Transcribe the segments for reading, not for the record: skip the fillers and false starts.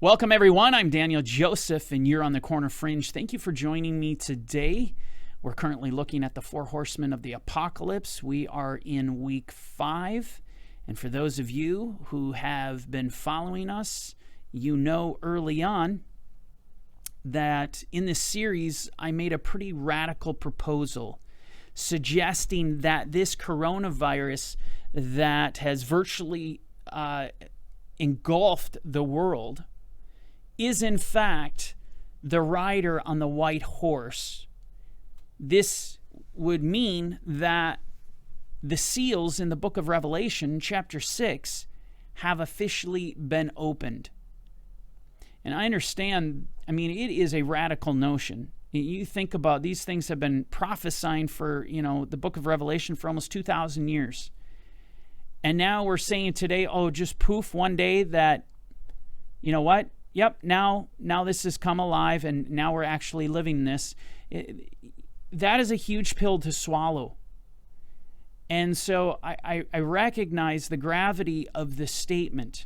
Welcome, everyone. I'm Daniel Joseph, and you're on the Corner Fringe. Thank you for joining me today. We're currently looking at the four horsemen of the apocalypse. We are in week 5. And for those of you who have been following us, you know early on that in this series, I made a pretty radical proposal suggesting that this coronavirus that has virtually engulfed the world is in fact the rider on the white horse. This would mean that the seals in the book of Revelation, chapter 6, have officially been opened. And I understand, it is a radical notion. You think about these things have been prophesying for, the book of Revelation for almost 2,000 years. And now we're saying today, just poof, one day that, you know what? Yep, now this has come alive and now we're actually living this. That is a huge pill to swallow. And so I recognize the gravity of this statement.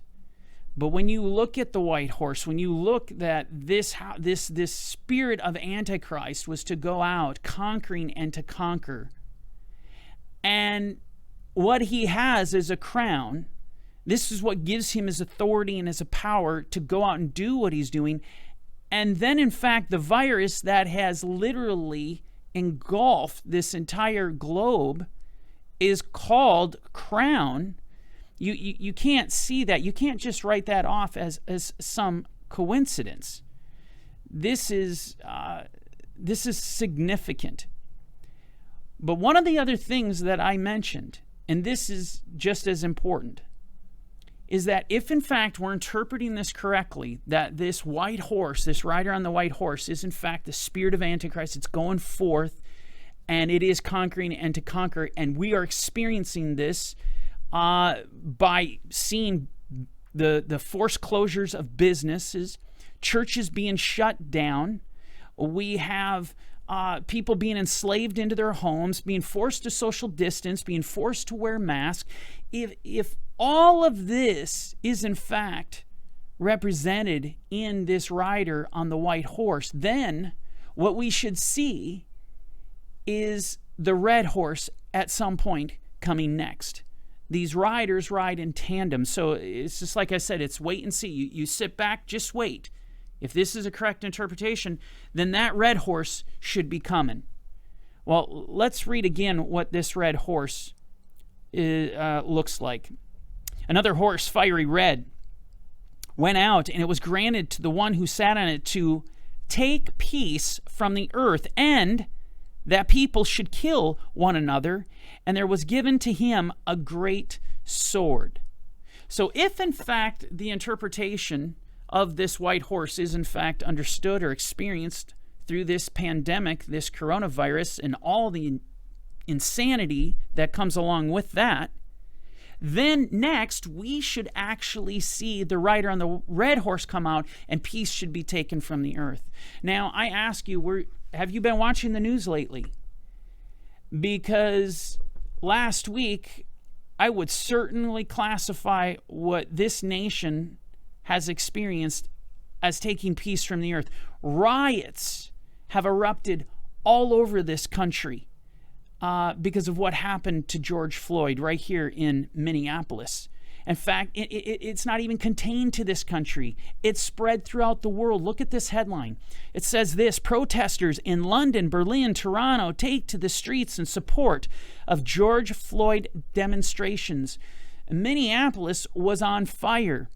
But when you look at the white horse, when you look that this spirit of Antichrist was to go out conquering and to conquer, and what he has is a crown. This is what gives him his authority and his power to go out and do what he's doing. And then, in fact, the virus that has literally engulfed this entire globe is called crown. You can't see that. You can't just write that off as some coincidence. This is significant. But one of the other things that I mentioned, and this is just as important, is that if in fact we're interpreting this correctly, that this white horse, this rider on the white horse, is in fact the spirit of Antichrist, it's going forth and it is conquering and to conquer, and we are experiencing this by seeing the forced closures of businesses, churches being shut down. We have people being enslaved into their homes, being forced to social distance, being forced to wear masks. If all of this is in fact represented in this rider on the white horse, then what we should see is the red horse at some point coming next. These riders ride in tandem. So it's just like I said, it's wait and see. You sit back, just wait. If this is a correct interpretation, then that red horse should be coming. Well, let's read again what this red horse looks like. Another horse, fiery red, went out, and it was granted to the one who sat on it to take peace from the earth, and that people should kill one another, and there was given to him a great sword. So if in fact the interpretation of this white horse is in fact understood or experienced through this pandemic, this coronavirus, and all the insanity that comes along with that, then next we should actually see the rider on the red horse come out and peace should be taken from the earth. Now, I ask you, have you been watching the news lately? Because last week, I would certainly classify what this nation has experienced as taking peace from the earth. Riots have erupted all over this country because of what happened to George Floyd right here in Minneapolis. In fact, it's not even contained to this country. It's spread throughout the world. Look at this headline. It says this: protesters in London, Berlin, Toronto take to the streets in support of George Floyd demonstrations. Minneapolis was on fire.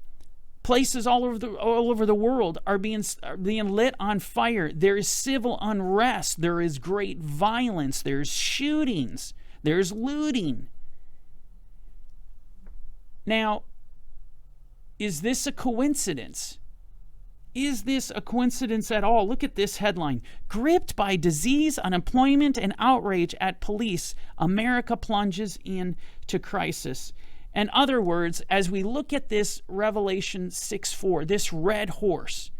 Places all over the world are being lit on fire. There is civil unrest. There is great violence. There's shootings. There's looting. Now, is this a coincidence? Is this a coincidence at all? Look at this headline. Gripped by disease, unemployment, and outrage at police, America plunges into crisis. In other words, as we look at this Revelation 6:4, this red horse,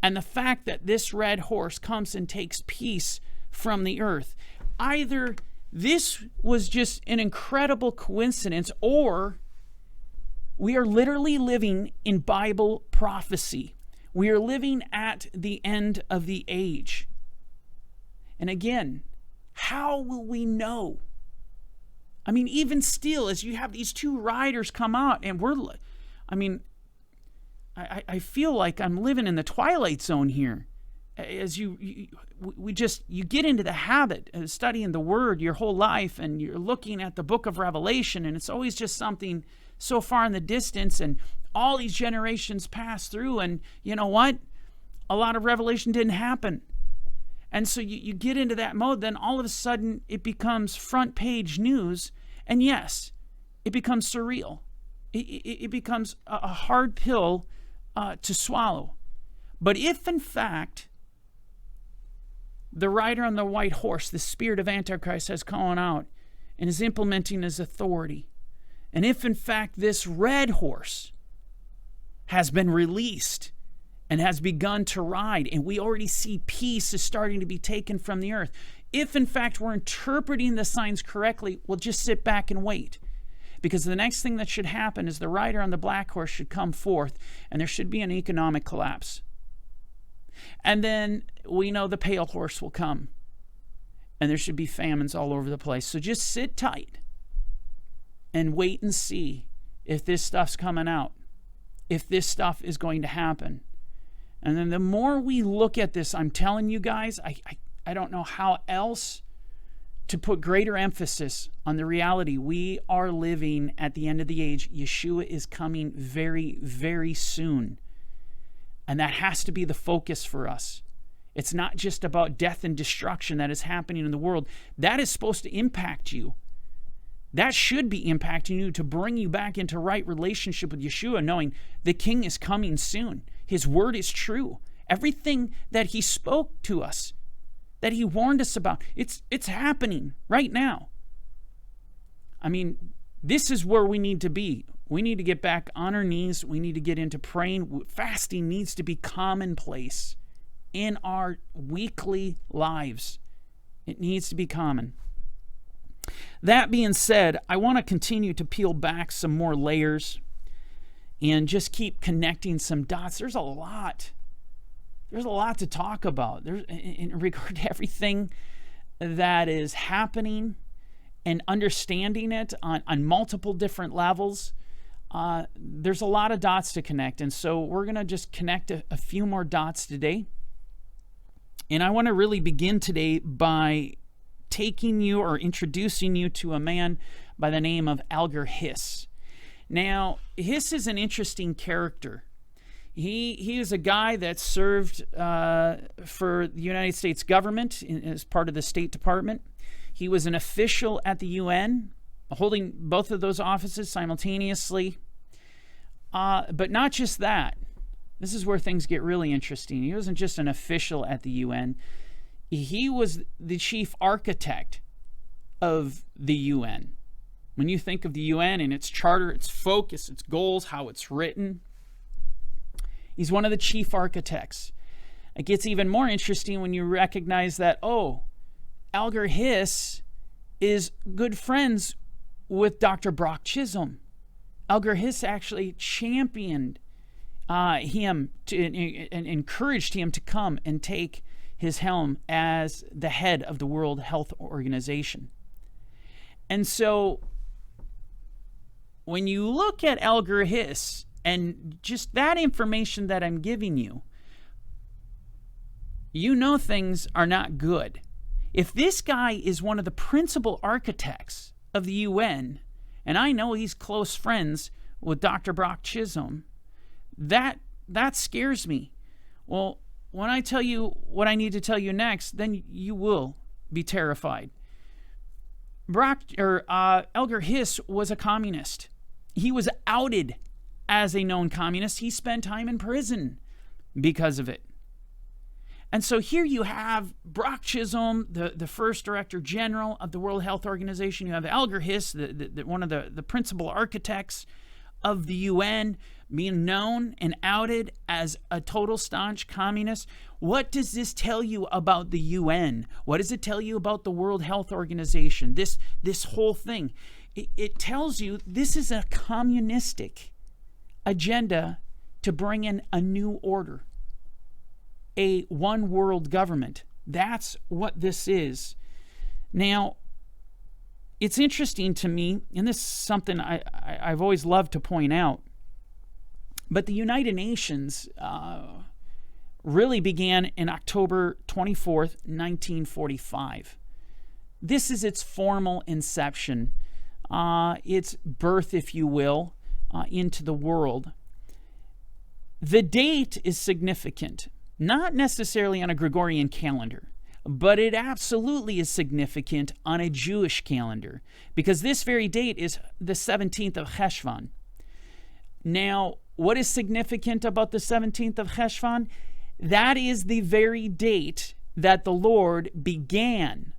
and the fact that this red horse comes and takes peace from the earth, either this was just an incredible coincidence, or we are literally living in Bible prophecy. We are living at the end of the age. And again, how will we know? I mean, even still, as you have these two riders come out, and I feel like I'm living in the Twilight Zone here. As you get into the habit of studying the Word your whole life, and you're looking at the book of Revelation, and it's always just something so far in the distance, and all these generations pass through, and you know what? A lot of revelation didn't happen. And so you get into that mode, then all of a sudden it becomes front page news, and yes, it becomes surreal. It becomes a hard pill to swallow. But if in fact the rider on the white horse, the spirit of Antichrist, has gone out and is implementing his authority, and if in fact this red horse has been released and has begun to ride, and we already see peace is starting to be taken from the earth, if in fact we're interpreting the signs correctly, we'll just sit back and wait. Because the next thing that should happen is the rider on the black horse should come forth, and there should be an economic collapse. And then we know the pale horse will come, and there should be famines all over the place. So just sit tight and wait and see if this stuff's coming out, if this stuff is going to happen. And then the more we look at this, I'm telling you guys, I don't know how else to put greater emphasis on the reality. We are living at the end of the age. Yeshua is coming very, very soon. And that has to be the focus for us. It's not just about death and destruction that is happening in the world. That is supposed to impact you. That should be impacting you to bring you back into right relationship with Yeshua, knowing the King is coming soon. His word is true. Everything that he spoke to us, that he warned us about, it's happening right now. I mean, this is where we need to be. We need to get back on our knees. We need to get into praying. Fasting needs to be commonplace in our weekly lives. It needs to be common. That being said, I want to continue to peel back some more layers and just keep connecting some dots. There's a lot to talk about. There's, in regard to everything that is happening and understanding it on multiple different levels. There's a lot of dots to connect, and so we're going to just connect a few more dots today. And I want to really begin today by taking you or introducing you to a man by the name of Alger Hiss. Now, Hiss is an interesting character. He is a guy that served for the United States government as part of the State Department. He was an official at the UN, holding both of those offices simultaneously. But not just that. This is where things get really interesting. He wasn't just an official at the UN. He was the chief architect of the UN. When you think of the UN and its charter, its focus, its goals, how it's written, he's one of the chief architects. It gets even more interesting when you recognize that, Alger Hiss is good friends with Dr. Brock Chisholm. Alger Hiss actually championed him and encouraged him to come and take his helm as the head of the World Health Organization. And so when you look at Alger Hiss and just that information that I'm giving you, you know things are not good. If this guy is one of the principal architects of the UN, and I know he's close friends with Dr. Brock Chisholm, that scares me. Well, when I tell you what I need to tell you next, then you will be terrified. Alger Hiss was a communist. He was outed as a known communist. He spent time in prison because of it. And so here you have Brock Chisholm, the first director general of the World Health Organization. You have Alger Hiss, one of the principal architects of the UN, being known and outed as a total staunch communist. What does this tell you about the UN? What does it tell you about the World Health Organization? This whole thing. It tells you this is a communistic agenda to bring in a new order. a one world government. That's what this is. Now, it's interesting to me, and this is something I've always loved to point out, but the United Nations really began in October 24th, 1945. This is its formal inception, its birth, if you will, into the world. The date is significant, not necessarily on a Gregorian calendar, but it absolutely is significant on a Jewish calendar, because this very date is the 17th of Cheshvan. Now, what is significant about the 17th of Cheshvan? That is the very date that the Lord began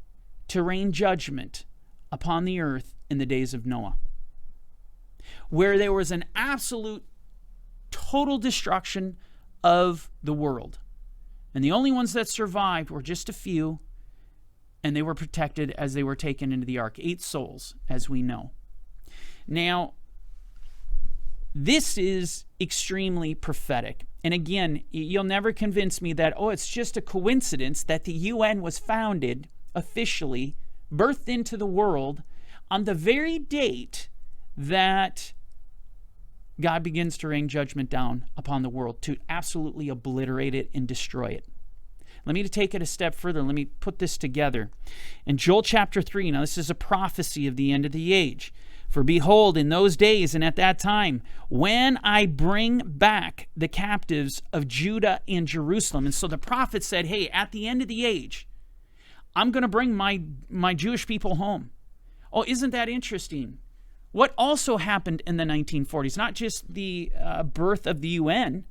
to rain judgment upon the earth in the days of Noah, where there was an absolute total destruction of the world. And the only ones that survived were just a few, and they were protected as they were taken into the ark. 8 souls, as we know. Now, this is extremely prophetic. And again, you'll never convince me that, it's just a coincidence that the UN was founded officially, birthed into the world, on the very date that God begins to rain judgment down upon the world to absolutely obliterate it and destroy it. Let me take it a step further. Let me put this together. In Joel chapter 3, now this is a prophecy of the end of the age. For behold, in those days and at that time, when I bring back the captives of Judah and Jerusalem. And so the prophet said, hey, at the end of the age, I'm going to bring my Jewish people home. Oh, isn't that interesting? What also happened in the 1940s, not just the birth of the UN,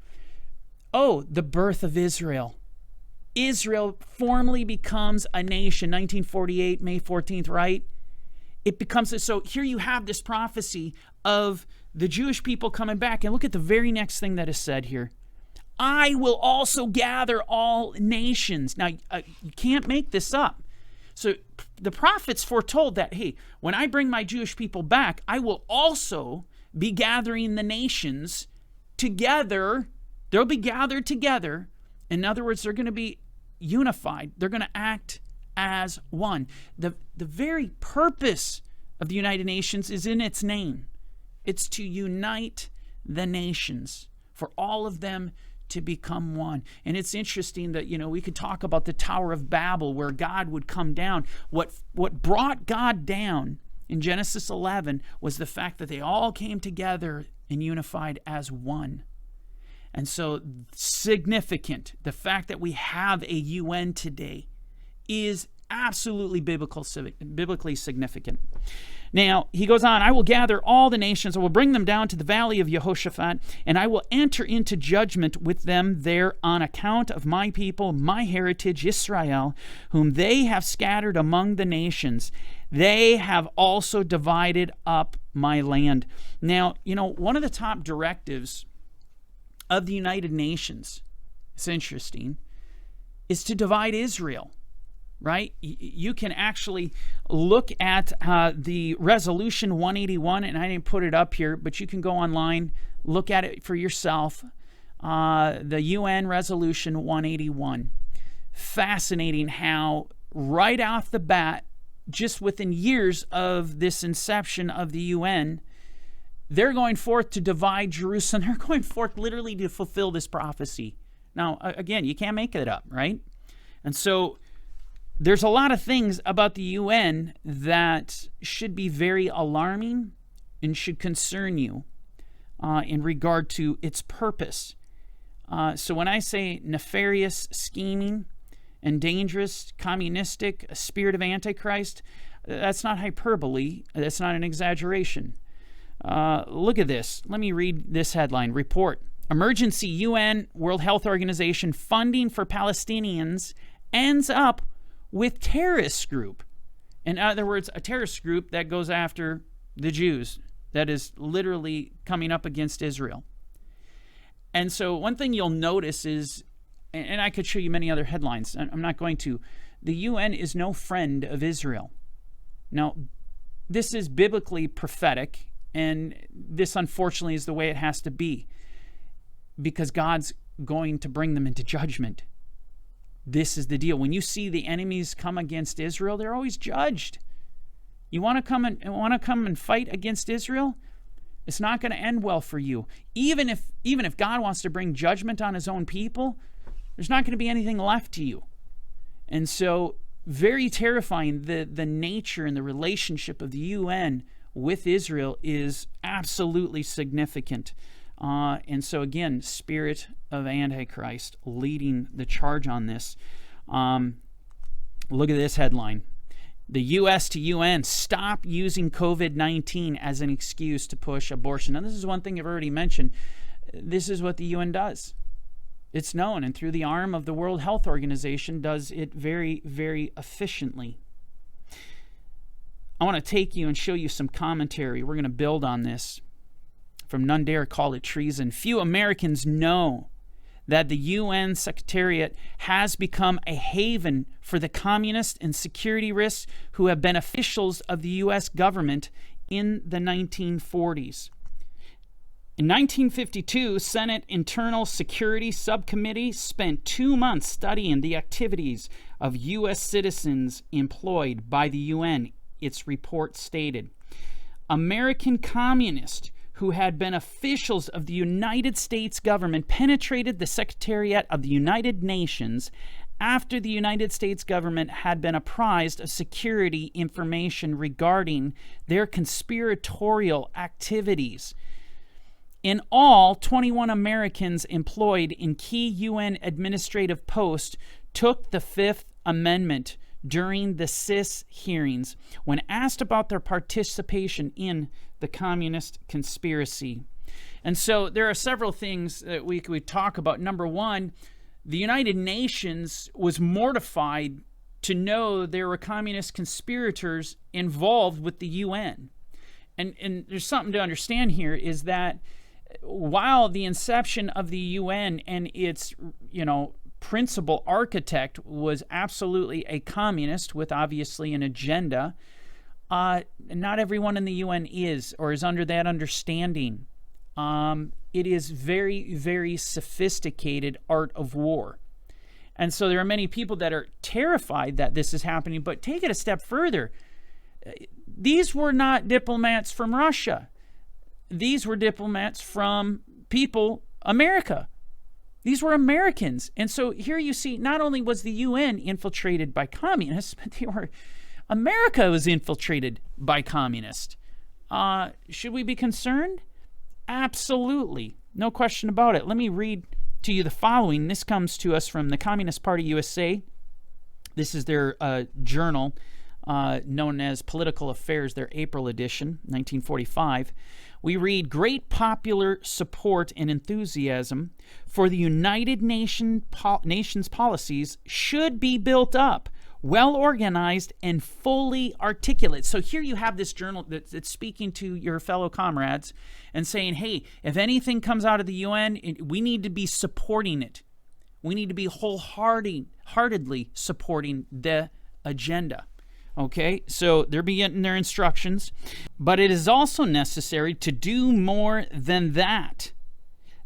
the birth of Israel. Israel formally becomes a nation, 1948, May 14th, right? It becomes, so here you have this prophecy of the Jewish people coming back. And look at the very next thing that is said here. I will also gather all nations. Now, you can't make this up. So the prophets foretold that, hey, when I bring my Jewish people back, I will also be gathering the nations together. They'll be gathered together. In other words, they're going to be unified. They're going to act as one. The very purpose of the United Nations is in its name. It's to unite the nations, for all of them to become one. And it's interesting that, we could talk about the Tower of Babel, where God would come down. What brought God down in Genesis 11 was the fact that they all came together and unified as one. And so significant, the fact that we have a UN today is absolutely biblically significant. Now, he goes on, I will gather all the nations, I will bring them down to the valley of Jehoshaphat, and I will enter into judgment with them there on account of my people, my heritage, Israel, whom they have scattered among the nations. They have also divided up my land. Now, one of the top directives of the United Nations, it's interesting, is to divide Israel. Right? You can actually look at the Resolution 181, and I didn't put it up here, but you can go online, look at it for yourself. The UN Resolution 181. Fascinating how right off the bat, just within years of this inception of the UN, they're going forth to divide Jerusalem. They're going forth literally to fulfill this prophecy. Now, again, you can't make it up, right? And so there's a lot of things about the UN that should be very alarming and should concern you in regard to its purpose. So when I say nefarious, scheming, and dangerous, communistic, a spirit of Antichrist, that's not hyperbole. That's not an exaggeration. Look at this. Let me read this headline. Report. Emergency UN World Health Organization funding for Palestinians ends up with terrorist group. In other words, a terrorist group that goes after the Jews, that is literally coming up against Israel. And so one thing you'll notice is, and I could show you many other headlines, I'm not going to, the UN is no friend of Israel. Now, this is biblically prophetic, and this unfortunately is the way it has to be, because God's going to bring them into judgment. this is the deal. When you see the enemies come against Israel, they're always judged. You want to come and fight against Israel? It's not going to end well for you. Even if God wants to bring judgment on his own people, there's not going to be anything left to you. And so, very terrifying. The nature and the relationship of the UN with Israel is absolutely significant. And so again, spirit of Antichrist leading the charge on this. Look at this headline. The U.S. to UN, stop using COVID-19 as an excuse to push abortion. Now, this is one thing I've already mentioned. This is what the UN does. It's known, and through the arm of the World Health Organization, does it very, very efficiently. I want to take you and show you some commentary. We're going to build on this. From None Dare Call It Treason. Few Americans know that the UN Secretariat has become a haven for the communist and security risks who have been officials of the U.S. government in the 1940s. In 1952, Senate Internal Security Subcommittee spent 2 months studying the activities of U.S. citizens employed by the UN, its report stated. American communists who had been officials of the United States government penetrated the Secretariat of the United Nations after the United States government had been apprised of security information regarding their conspiratorial activities. In all, 21 Americans employed in key UN administrative posts took the Fifth Amendment during the CIS hearings when asked about their participation in the communist conspiracy. And so there are several things that we could talk about. Number one, the United Nations was mortified to know there were communist conspirators involved with the UN. And there's something to understand here is that while the inception of the UN and its, principal architect was absolutely a communist with obviously an agenda, not everyone in the UN is or is under that understanding. It is very, very sophisticated art of war. And so there are many people that are terrified that this is happening, but take it a step further. These were not diplomats from Russia. These were diplomats from America. These were Americans. And so here you see, not only was the UN infiltrated by communists, but America was infiltrated by communists. Should we be concerned? Absolutely. No question about it. Let me read to you the following. This comes to us from the Communist Party USA. This is their journal known as Political Affairs, their April edition, 1945. We read, great popular support and enthusiasm for the United Nations policies should be built up, well organized, and fully articulate. So here you have this journal that's speaking to your fellow comrades and saying, hey, if anything comes out of the UN, we need to be supporting it. We need to be wholeheartedly supporting the agenda. Okay, so they're getting their instructions. But it is also necessary to do more than that.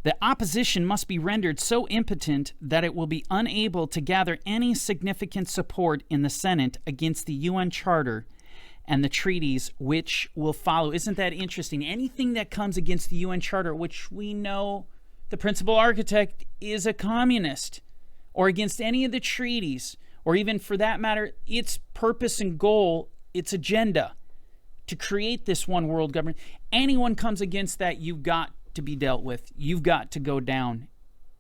The opposition must be rendered so impotent that it will be unable to gather any significant support in the Senate against the UN Charter and the treaties which will follow. Isn't that interesting? Anything that comes against the UN Charter, which we know the principal architect is a communist, or against any of the treaties, or even for that matter, its purpose and goal, its agenda to create this one world government. Anyone comes against that, you've got to be dealt with. You've got to go down.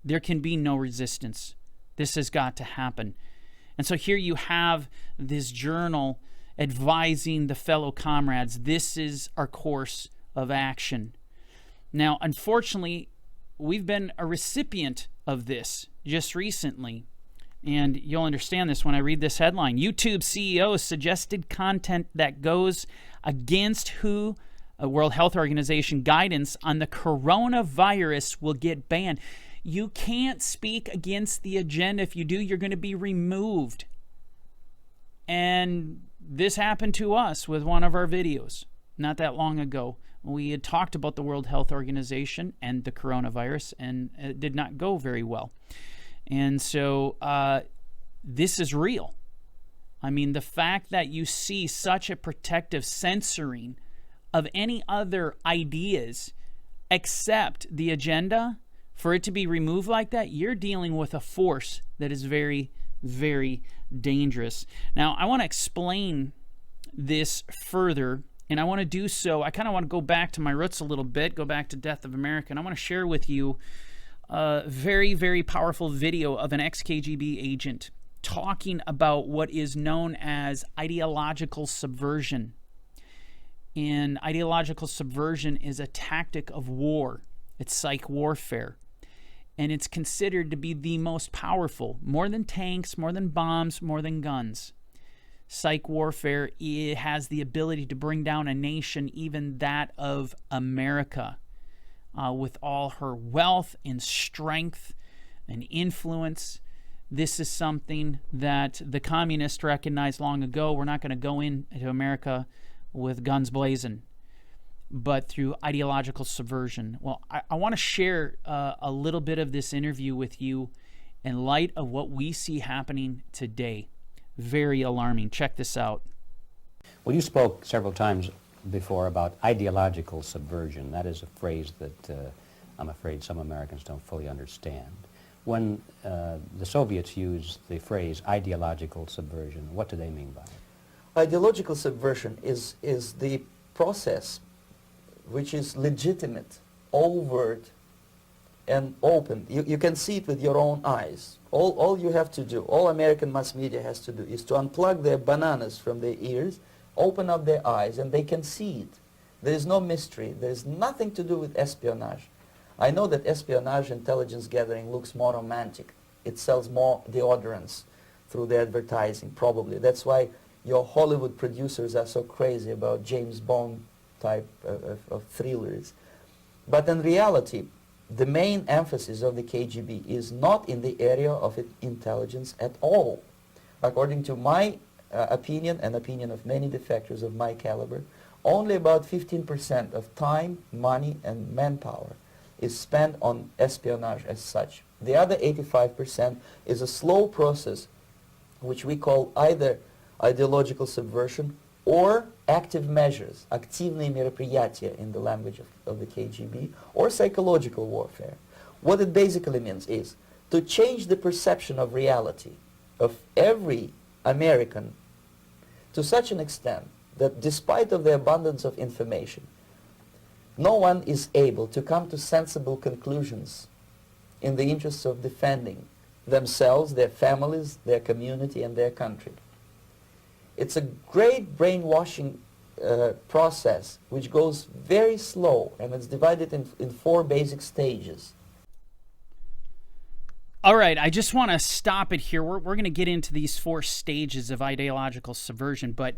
There can be no resistance. This has got to happen. And so here you have this journal advising the fellow comrades, this is our course of action. Now, unfortunately, we've been a recipient of this just recently. And you'll understand this when I read this headline. YouTube CEO suggested content that goes against World Health Organization guidance on the coronavirus will get banned. You can't speak against the agenda. If you do, you're going to be removed. And this happened to us with one of our videos not that long ago. We had talked about the World Health Organization and the coronavirus, and it did not go very well. And so this is real. I mean, the fact that you see such a protective censoring of any other ideas except the agenda, for it to be removed like that, you're dealing with a force that is very, very dangerous. Now, I want to explain this further, and I want to do so. I kind of want to go back to my roots a little bit, go back to Death of America, and I want to share with you a very, very powerful video of an ex-KGB agent talking about what is known as ideological subversion. And ideological subversion is a tactic of war. It's psych warfare. And it's considered to be the most powerful, more than tanks, more than bombs, more than guns. Psych warfare, it has the ability to bring down a nation, even that of America, with all her wealth and strength and influence. This is something that the communists recognized long ago. We're not going to go into America with guns blazing, but through ideological subversion. Well, I want to share a little bit of this interview with you in light of what we see happening today. Very alarming. Check this out. Well, you spoke several times before about ideological subversion. That is a phrase that I'm afraid some Americans don't fully understand. When the Soviets used the phrase ideological subversion, what do they mean by it? Ideological subversion is the process which is legitimate, overt, and open. You can see it with your own eyes. All you have to do, all American mass media has to do, is to unplug their bananas from their ears, open up their eyes, and they can see it. There is no mystery. There is nothing to do with espionage. I know that espionage intelligence gathering looks more romantic. It sells more deodorants through the advertising, probably. That's why your Hollywood producers are so crazy about James Bond type of thrillers. But in reality, the main emphasis of the KGB is not in the area of intelligence at all. According to my opinion and opinion of many defectors of my caliber, only about 15% of time, money, and manpower is spent on espionage as such. The other 85% is a slow process which we call either ideological subversion or active measures, активные мероприятия in the language of the KGB, or psychological warfare. What it basically means is to change the perception of reality of every American to such an extent that despite of the abundance of information, no one is able to come to sensible conclusions in the interests of defending themselves, their families, their community, and their country. It's a great brainwashing process which goes very slow, and it's divided in 4 basic stages. All right, I just want to stop it here. We're going to get into these 4 stages of ideological subversion, but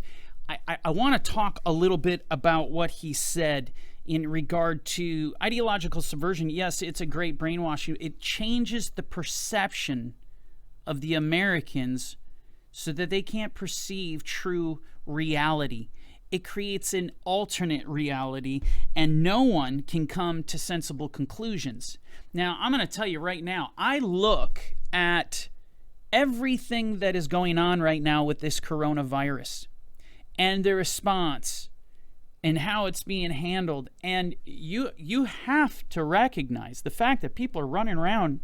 I want to talk a little bit about what he said in regard to ideological subversion. Yes, it's a great brainwashing. It changes the perception of the Americans so that they can't perceive true reality. It creates an alternate reality, and no one can come to sensible conclusions. Now, I'm going to tell you right now, I look at everything that is going on right now with this coronavirus and the response and how it's being handled. And you have to recognize the fact that people are running around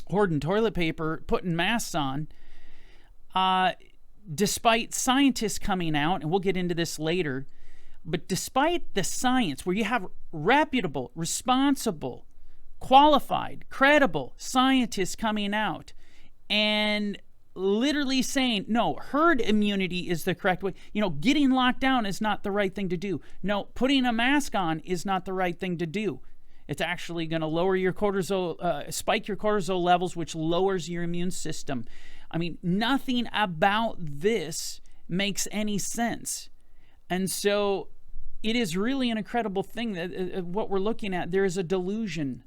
hoarding toilet paper, putting masks on, despite scientists coming out, and we'll get into this later, but despite the science, where you have reputable, responsible, qualified, credible scientists coming out and literally saying, no, herd immunity is the correct way. You know, getting locked down is not the right thing to do. No, putting a mask on is not the right thing to do. It's actually going to lower your cortisol, spike your cortisol levels, which lowers your immune system. I mean, nothing about this makes any sense. And so it is really an incredible thing that what we're looking at. There is a delusion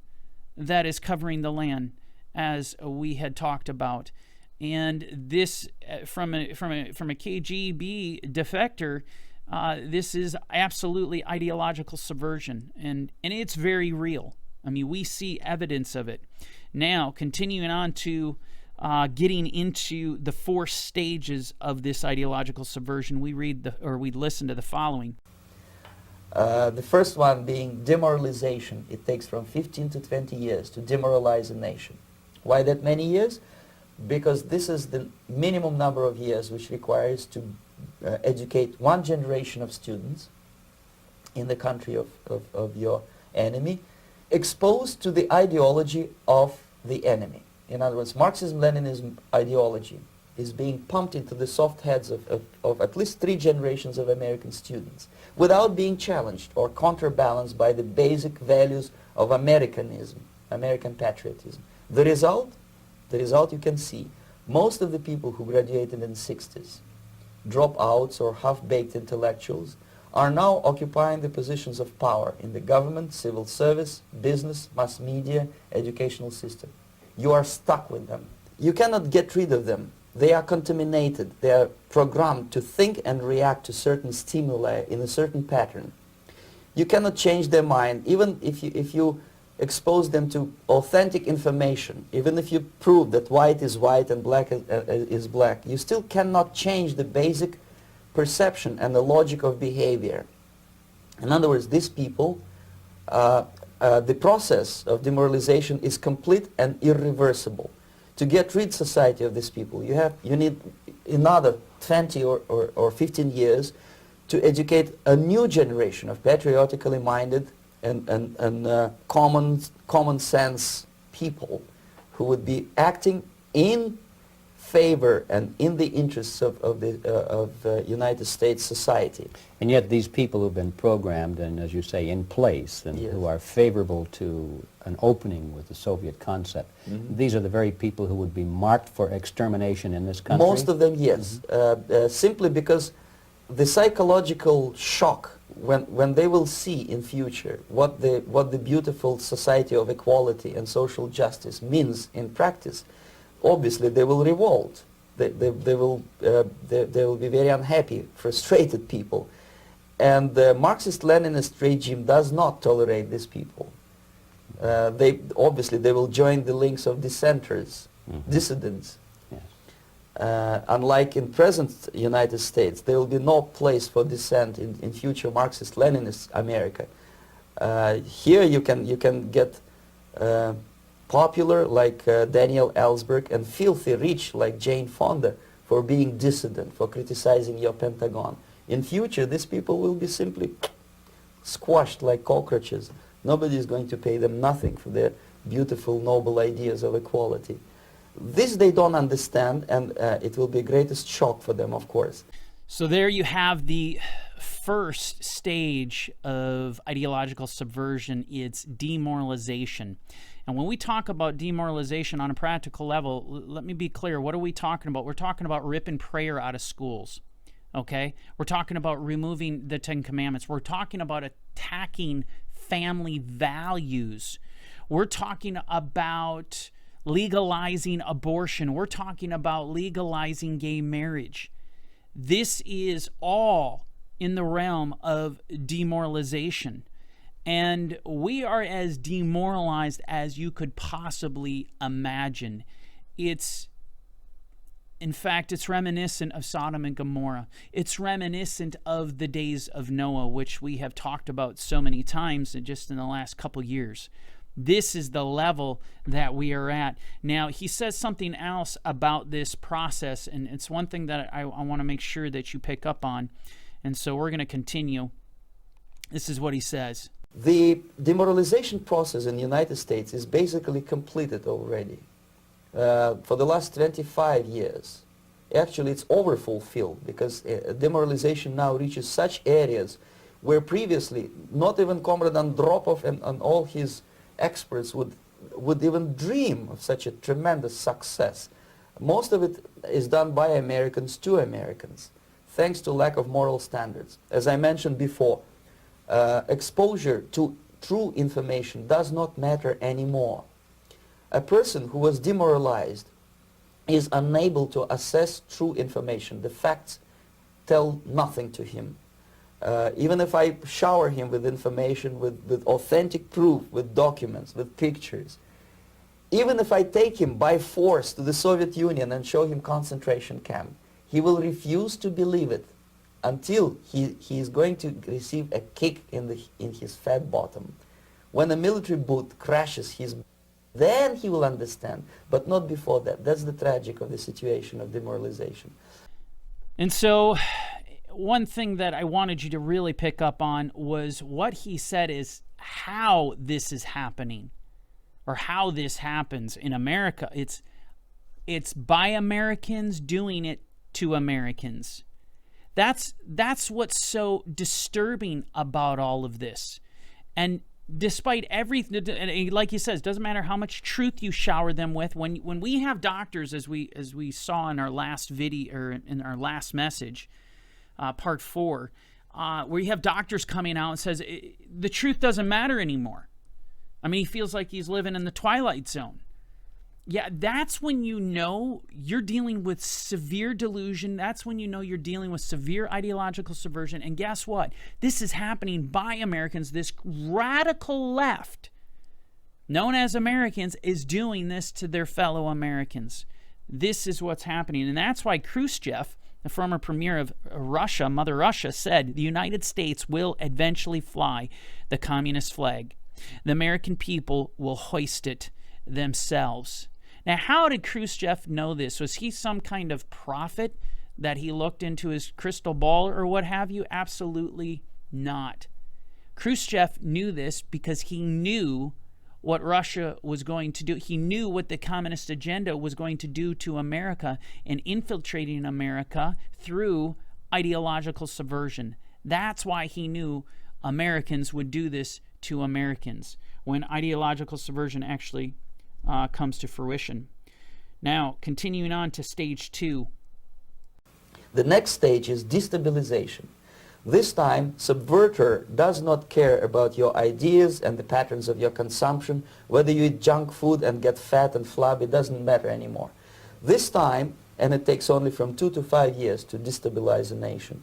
that is covering the land, as we had talked about. And this, from a KGB defector, this is absolutely ideological subversion, and it's very real. I mean, we see evidence of it. Now, continuing on to getting into the 4 stages of this ideological subversion, we listen to the following. The first one being demoralization. It takes from 15 to 20 years to demoralize a nation. Why that many years? Because this is the minimum number of years which requires to educate one generation of students in the country of your enemy, exposed to the ideology of the enemy. In other words, Marxism-Leninism ideology is being pumped into the soft heads of at least 3 generations of American students without being challenged or counterbalanced by the basic values of Americanism, American patriotism. The result you can see. Most of the people who graduated in the 60s, dropouts or half-baked intellectuals, are now occupying the positions of power in the government, civil service, business, mass media, educational system. You are stuck with them. You cannot get rid of them. They are contaminated. They are programmed to think and react to certain stimuli in a certain pattern. You cannot change their mind, even if you expose them to authentic information, even if you prove that white is white and black is black, you still cannot change the basic perception and the logic of behavior. In other words, these people, the process of demoralization is complete and irreversible. To get rid society of these people, you need another 20 or 15 years to educate a new generation of patriotically minded and common sense people who would be acting in favor and in the interests of the United States society. And yet these people who've been programmed and, as you say, in place and Yes. who are favorable to an opening with the Soviet concept, these are the very people who would be marked for extermination in this country? Most of them, yes. Simply because the psychological shock when they will see in future what the beautiful society of equality and social justice means in practice, obviously they will revolt. They will be very unhappy, frustrated people. And the Marxist-Leninist regime does not tolerate these people. Obviously they will join the links of dissenters, dissidents. Yes. Unlike in present United States, there will be no place for dissent in future Marxist-Leninist America. Here you can get popular like Daniel Ellsberg and filthy rich like Jane Fonda for being dissident, for criticizing your Pentagon. In future, these people will be simply squashed like cockroaches. Nobody is going to pay them nothing for their beautiful, noble ideas of equality. This they don't understand, and it will be greatest shock for them, of course. So there you have the first stage of ideological subversion. It's demoralization. And when we talk about demoralization on a practical level, let me be clear. What are we talking about? We're talking about ripping prayer out of schools. Okay? We're talking about removing the 10 Commandments. We're talking about attacking family values. We're talking about legalizing abortion. We're talking about legalizing gay marriage. This is all in the realm of demoralization. And we are as demoralized as you could possibly imagine. In fact, it's reminiscent of Sodom and Gomorrah. It's reminiscent of the days of Noah, which we have talked about so many times just in the last couple years. This is the level that we are at. Now, he says something else about this process, and it's one thing that I want to make sure that you pick up on. And so we're going to continue. This is what he says. The demoralization process in the United States is basically completed already. For the last 25 years. Actually, it's overfulfilled because demoralization now reaches such areas where previously not even Comrade Andropov and all his experts would even dream of such a tremendous success. Most of it is done by Americans to Americans, thanks to lack of moral standards. As I mentioned before, exposure to true information does not matter anymore. A person who was demoralized is unable to assess true information. The facts tell nothing to him. Even if I shower him with information, with authentic proof, with documents, with pictures, even if I take him by force to the Soviet Union and show him concentration camp, he will refuse to believe it until he is going to receive a kick in his fat bottom. When a military boot crashes then he will understand, but not before that. That's the tragic of the situation of demoralization. And so one thing that I wanted you to really pick up on was what he said is how this is happening, or how this happens in America. It's by Americans doing it to Americans. That's what's so disturbing about all of this. And despite everything, like he says, doesn't matter how much truth you shower them with. When we have doctors, as we saw in our last video, or in our last message, part 4, where you have doctors coming out and says the truth doesn't matter anymore. I mean, he feels like he's living in the Twilight Zone. Yeah, that's when you know you're dealing with severe delusion. That's when you know you're dealing with severe ideological subversion. And guess what? This is happening by Americans. This radical left, known as Americans, is doing this to their fellow Americans. This is what's happening. And that's why Khrushchev, the former premier of Russia, Mother Russia, said the United States will eventually fly the communist flag. The American people will hoist it themselves. Now, how did Khrushchev know this? Was he some kind of prophet that he looked into his crystal ball or what have you? Absolutely not. Khrushchev knew this because he knew what Russia was going to do. He knew what the communist agenda was going to do to America and infiltrating America through ideological subversion. That's why he knew Americans would do this to Americans when ideological subversion actually comes to fruition. Now, continuing on to stage 2. The next stage is destabilization. This time, subverter does not care about your ideas and the patterns of your consumption. Whether you eat junk food and get fat and flabby, it doesn't matter anymore. This time, and it takes only from 2 to 5 years to destabilize a nation,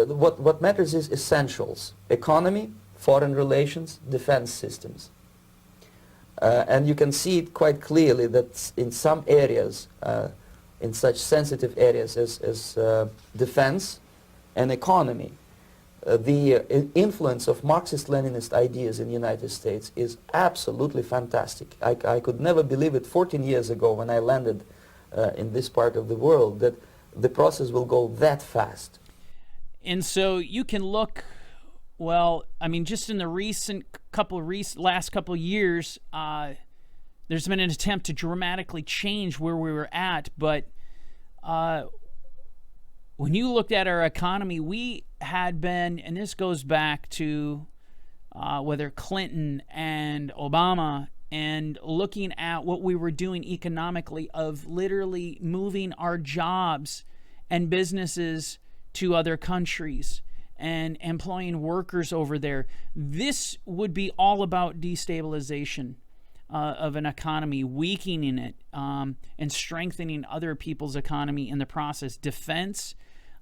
what matters is essentials: economy, foreign relations, defense systems. And you can see it quite clearly that in some areas, in such sensitive areas as defense and economy, the influence of Marxist-Leninist ideas in the United States is absolutely fantastic. I could never believe it 14 years ago when I landed in this part of the world that the process will go that fast. And so you can look, well, I mean, just in the last couple of years, there's been an attempt to dramatically change where we were at. But when you looked at our economy, we had been, and this goes back to whether Clinton and Obama, and looking at what we were doing economically of literally moving our jobs and businesses to other countries and employing workers over there. This would be all about destabilization of an economy, weakening it, and strengthening other people's economy in the process. Defense,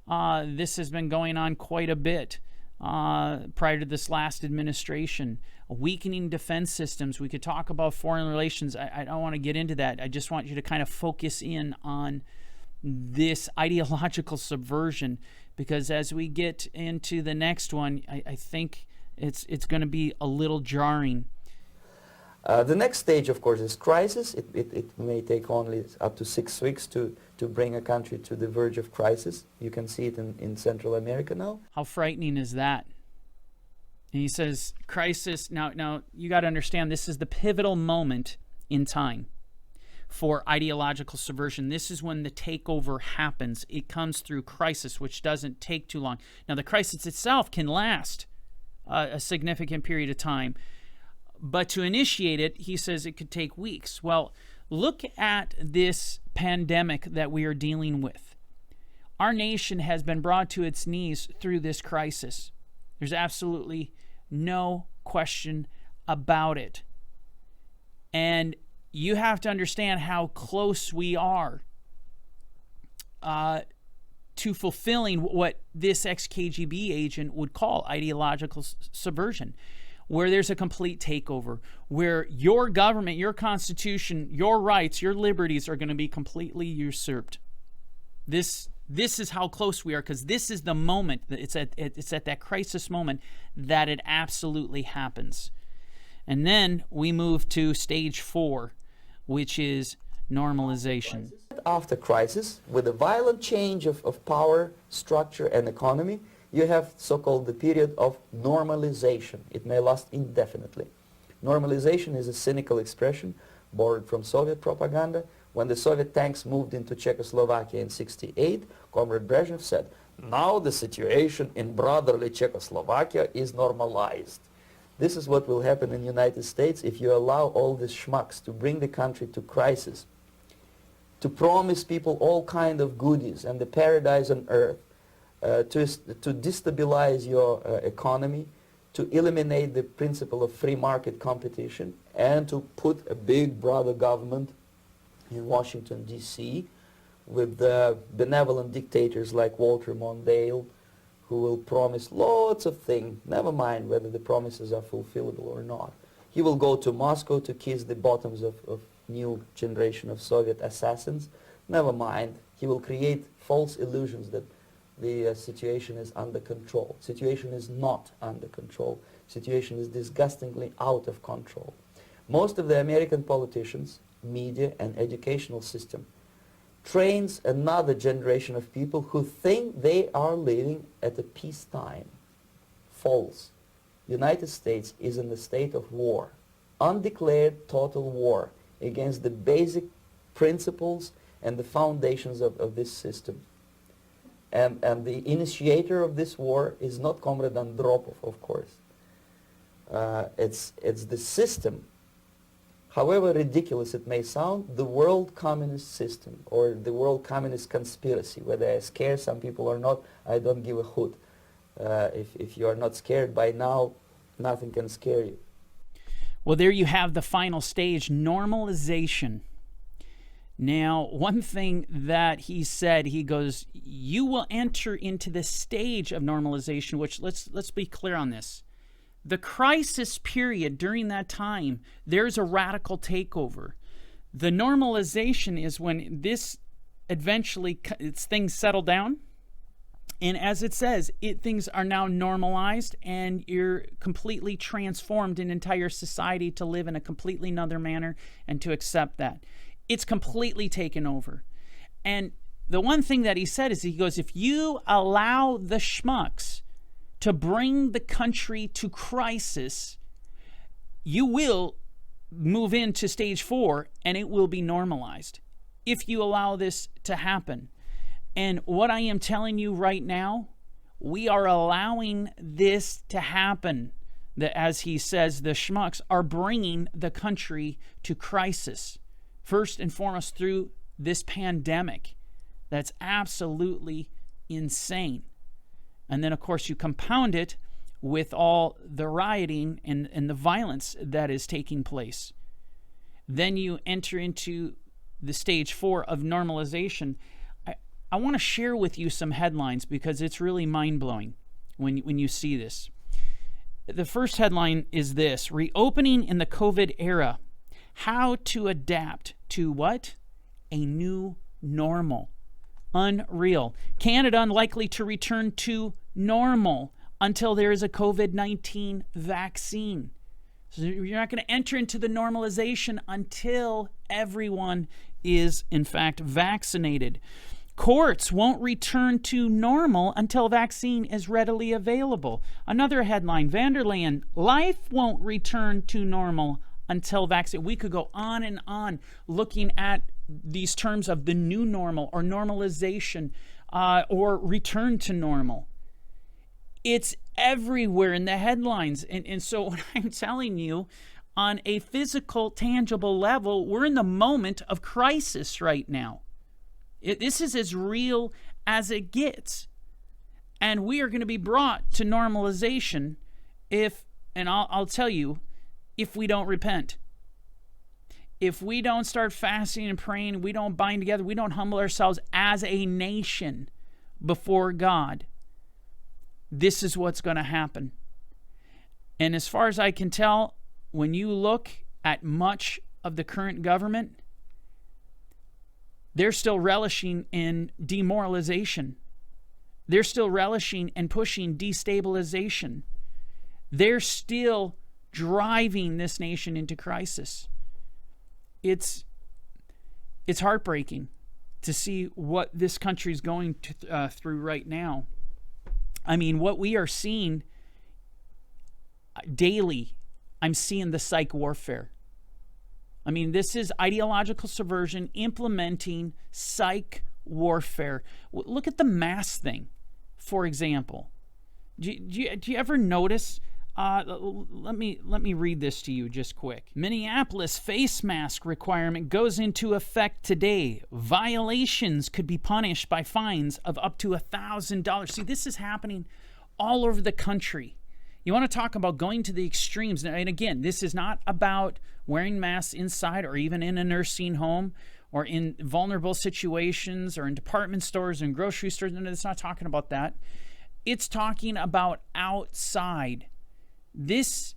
this has been going on quite a bit prior to this last administration. Weakening defense systems. We could talk about foreign relations. I don't want to get into that. I just want you to kind of focus in on this ideological subversion, because as we get into the next one, I think it's going to be a little jarring. The next stage, of course, is crisis. It may take only up to 6 weeks to bring a country to the verge of crisis. You can see it in Central America now. How frightening is that? And he says, crisis. Now you got to understand, this is the pivotal moment in time for ideological subversion. This is when the takeover happens. It comes through crisis, which doesn't take too long. Now, the crisis itself can last a significant period of time, but to initiate it, he says it could take weeks. Well, look at this pandemic that we are dealing with. Our nation has been brought to its knees through this crisis. There's absolutely no question about it. And you have to understand how close we are to fulfilling what this ex-KGB agent would call ideological subversion. where there's a complete takeover, where your government, your constitution, your rights, your liberties are going to be completely usurped. This is how close we are, because this is the moment. It's at that crisis moment that it absolutely happens. And then we move to stage 4, which is normalization. After crisis, with a violent change of power, structure, and economy, you have so-called the period of normalization. It may last indefinitely. Normalization is a cynical expression borrowed from Soviet propaganda. When the Soviet tanks moved into Czechoslovakia in '68, Comrade Brezhnev said, "Now the situation in brotherly Czechoslovakia is normalized." This is what will happen in the United States if you allow all these schmucks to bring the country to crisis, to promise people all kind of goodies and the paradise on earth, to destabilize your economy, to eliminate the principle of free market competition, and to put a big brother government in Washington, D.C., with benevolent dictators like Walter Mondale, who will promise lots of things, never mind whether the promises are fulfillable or not. He will go to Moscow to kiss the bottoms of new generation of Soviet assassins, never mind. He will create false illusions that the situation is under control. Situation is not under control. Situation is disgustingly out of control. Most of the American politicians, media, and educational system trains another generation of people who think they are living at a peacetime. False. United States is in a state of war, undeclared total war against the basic principles and the foundations of this system. And the initiator of this war is not Comrade Andropov, of course. It's the system. However ridiculous it may sound, the world communist system or the world communist conspiracy, whether I scare some people or not, I don't give a hoot. If you are not scared by now, nothing can scare you. Well, there you have the final stage, normalization. Now, one thing that he said, he goes, you will enter into the stage of normalization, which let's be clear on this. The crisis period during that time, there's a radical takeover. The normalization is when this eventually, things settle down. And as it says, things are now normalized and you're completely transformed in entire society to live in a completely another manner and to accept that. It's completely taken over. And the one thing that he said is, he goes, if you allow the schmucks to bring the country to crisis, you will move into stage 4 and it will be normalized if you allow this to happen. And what I am telling you right now, we are allowing this to happen. That, as he says, the schmucks are bringing the country to crisis. First and foremost through this pandemic. That's absolutely insane. And then, of course, you compound it with all the rioting and the violence that is taking place. Then you enter into the stage 4 of normalization. I want to share with you some headlines because it's really mind-blowing when you see this. The first headline is this: reopening in the COVID era. How to adapt to what? A new normal. Unreal. Canada unlikely to return to normal until there is a COVID-19 vaccine. So you're not going to enter into the normalization until everyone is, in fact, vaccinated. Courts won't return to normal until vaccine is readily available. Another headline, Vanderland, life won't return to normal until vaccine. We could go on and on looking at these terms of the new normal or normalization or return to normal. It's everywhere in the headlines. And so what I'm telling you, on a physical, tangible level, we're in the moment of crisis right now. This is as real as it gets. And we are going to be brought to normalization if, and I'll tell you, if we don't repent. If we don't start fasting and praying, we don't bind together, we don't humble ourselves as a nation before God, this is what's going to happen. And as far as I can tell, when you look at much of the current government, they're still relishing in demoralization. They're still relishing and pushing destabilization. They're still driving this nation into crisis. It's heartbreaking to see what this country is going through right now. I mean, what we are seeing daily, I'm seeing the psych warfare. I mean, this is ideological subversion implementing psych warfare. Look at the mask thing, for example. Do you ever notice? Let me read this to you just quick. Minneapolis face mask requirement goes into effect today. Violations could be punished by fines of up to $1,000. See, this is happening all over the country. You want to talk about going to the extremes. And again, this is not about wearing masks inside or even in a nursing home or in vulnerable situations or in department stores and grocery stores. No, it's not talking about that. It's talking about outside. This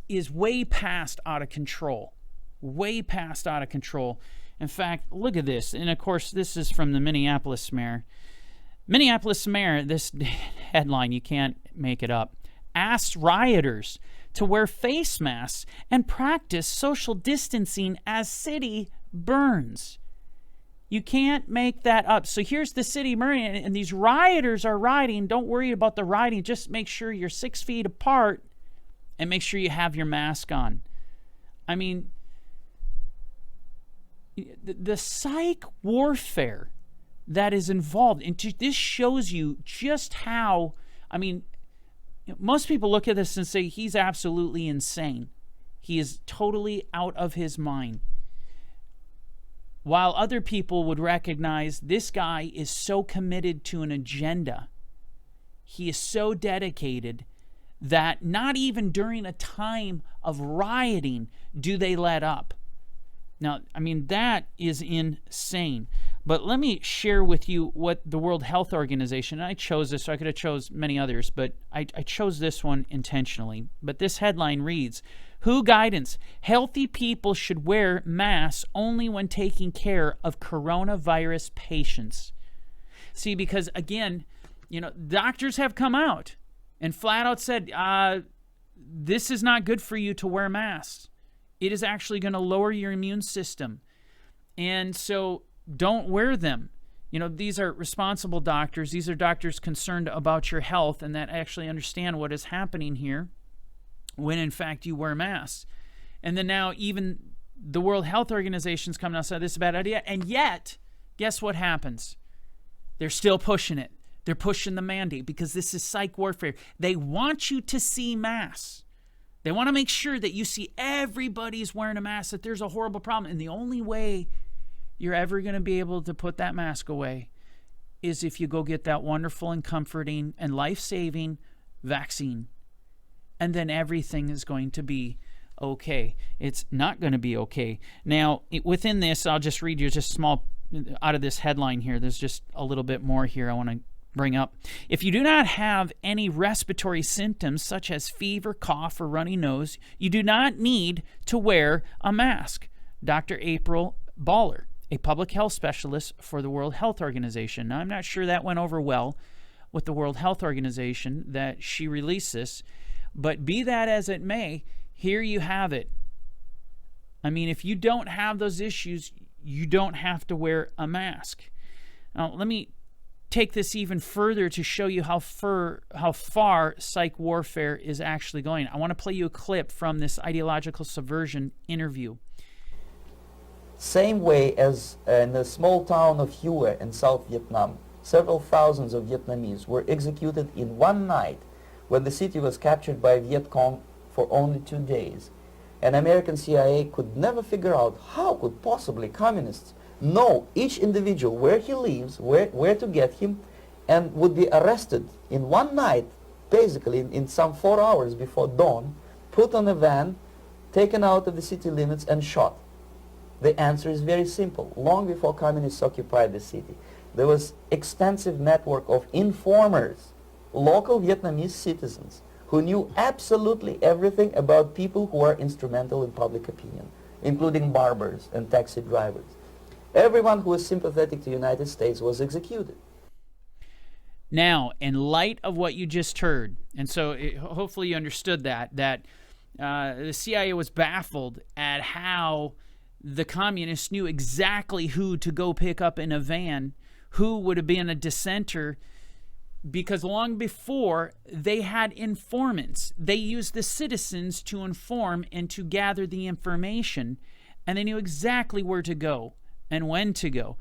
is way past out of control. Way past out of control. In fact, look at this. And of course, this is from the Minneapolis mayor. Minneapolis mayor, this headline, you can't make it up, asked rioters to wear face masks and practice social distancing as city burns. You can't make that up. So here's the city burning, and these rioters are rioting. Don't worry about the rioting. Just make sure you're 6 feet apart and make sure you have your mask on. I mean, the psych warfare that is involved, and this shows you just how, I mean, most people look at this and say he's absolutely insane. He is totally out of his mind. While other people would recognize this guy is so committed to an agenda. He is so dedicated that not even during a time of rioting do they let up. Now, I mean, that is insane. But let me share with you what the World Health Organization, and I chose this, so I could have chose many others, but I chose this one intentionally. But this headline reads, WHO guidance, healthy people should wear masks only when taking care of coronavirus patients. See, because again, you know, doctors have come out and flat out said, this is not good for you to wear masks. It is actually going to lower your immune system. And so don't wear them. You know, these are responsible doctors. These are doctors concerned about your health and that actually understand what is happening here when, in fact, you wear masks. And then now even the World Health Organization's coming out and said this is a bad idea. And yet, guess what happens? They're still pushing it. They're pushing the mandate because this is psych warfare. They want you to see masks. They want to make sure that you see everybody's wearing a mask, that there's a horrible problem. And the only way you're ever going to be able to put that mask away is if you go get that wonderful and comforting and life-saving vaccine. And then everything is going to be okay. It's not going to be okay. Now, within this, I'll just read you just small out of this headline here. There's just a little bit more here I want to bring up. If you do not have any respiratory symptoms such as fever, cough, or runny nose, you do not need to wear a mask. Dr. April Baller, a public health specialist for the World Health Organization. Now, I'm not sure that went over well with the World Health Organization that she released this, but be that as it may, here you have it. I mean, if you don't have those issues, you don't have to wear a mask. Now, let me take this even further to show you how far psych warfare is actually going. I want to play you a clip from this Ideological Subversion interview. Same way as in the small town of Hue in South Vietnam, several thousands of Vietnamese were executed in one night when the city was captured by Viet Cong for only 2 days. And American CIA could never figure out how could possibly communists know each individual where he lives, where to get him, and would be arrested in one night, basically in some 4 hours before dawn, put on a van, taken out of the city limits and shot. The answer is very simple. Long before communists occupied the city, there was extensive network of informers, local Vietnamese citizens, who knew absolutely everything about people who are instrumental in public opinion, including barbers and taxi drivers. Everyone who was sympathetic to the United States was executed. Now, in light of what you just heard, and so hopefully you understood that the CIA was baffled at how the communists knew exactly who to go pick up in a van, who would have been a dissenter, because long before they had informants. They used the citizens to inform and to gather the information, and they knew exactly where to go and when to go.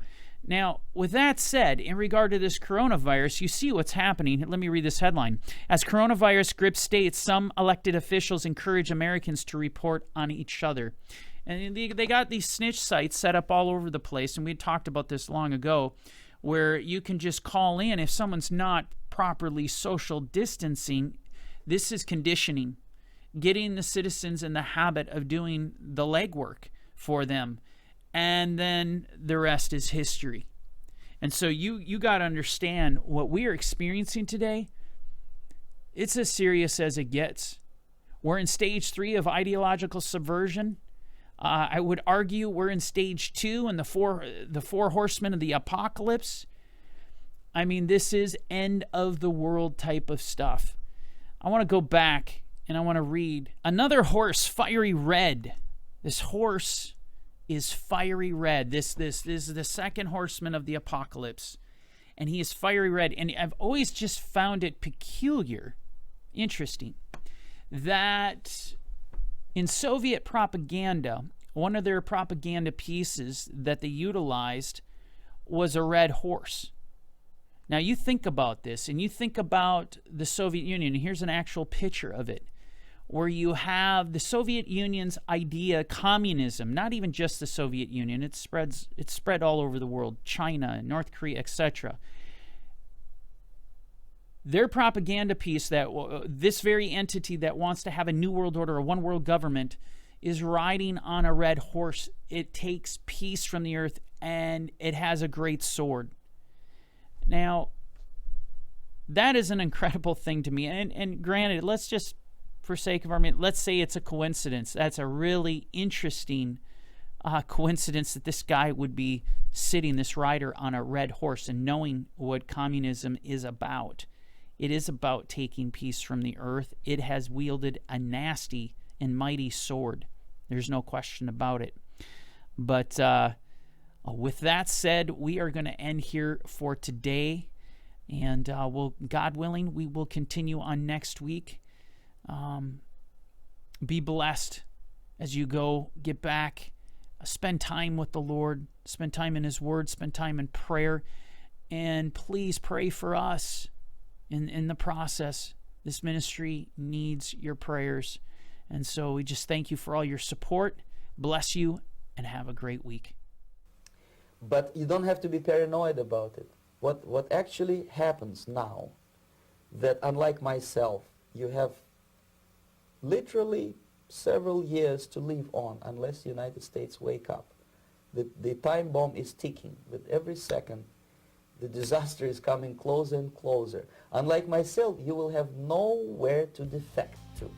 Now, with that said, in regard to this coronavirus, you see what's happening. Let me read this headline. As coronavirus grips states, some elected officials encourage Americans to report on each other. And they got these snitch sites set up all over the place, and we talked about this long ago, where you can just call in if someone's not properly social distancing. This is conditioning, getting the citizens in the habit of doing the legwork for them. And then the rest is history. And so you got to understand what we are experiencing today. It's as serious as it gets. We're in stage 3 of ideological subversion. I would argue we're in stage 2 and the four horsemen of the apocalypse. I mean, this is end of the world type of stuff. I want to go back and I want to read another horse, fiery red. This horse is fiery red. This is the second horseman of the apocalypse, and he is fiery red. And I've always just found it peculiar, interesting, that in Soviet propaganda, one of their propaganda pieces that they utilized was a red horse. Now you think about this, and you think about the Soviet Union, and here's an actual picture of it, where you have the Soviet Union's idea, communism, not even just the Soviet Union, it's spread all over the world, China, North Korea, etc. Their propaganda piece, that this very entity that wants to have a new world order, a one world government, is riding on a red horse. It takes peace from the earth, and it has a great sword. Now, that is an incredible thing to me. And granted, let's just, for sake of argument, let's say it's a coincidence. That's a really interesting coincidence that this guy would be sitting, this rider, on a red horse and knowing what communism is about. It is about taking peace from the earth. It has wielded a nasty and mighty sword. There's no question about it. But with that said, we are going to end here for today. And God willing, we will continue on next week. Be blessed as you go, get back, spend time with the Lord, spend time in His Word, spend time in prayer, and please pray for us in the process. This ministry needs your prayers, and so we just thank you for all your support. Bless you, and have a great week. But you don't have to be paranoid about it. What actually happens now, that unlike myself, you have literally several years to live on unless the United States wake up. The time bomb is ticking. With every second, the disaster is coming closer and closer. Unlike myself, you will have nowhere to defect to.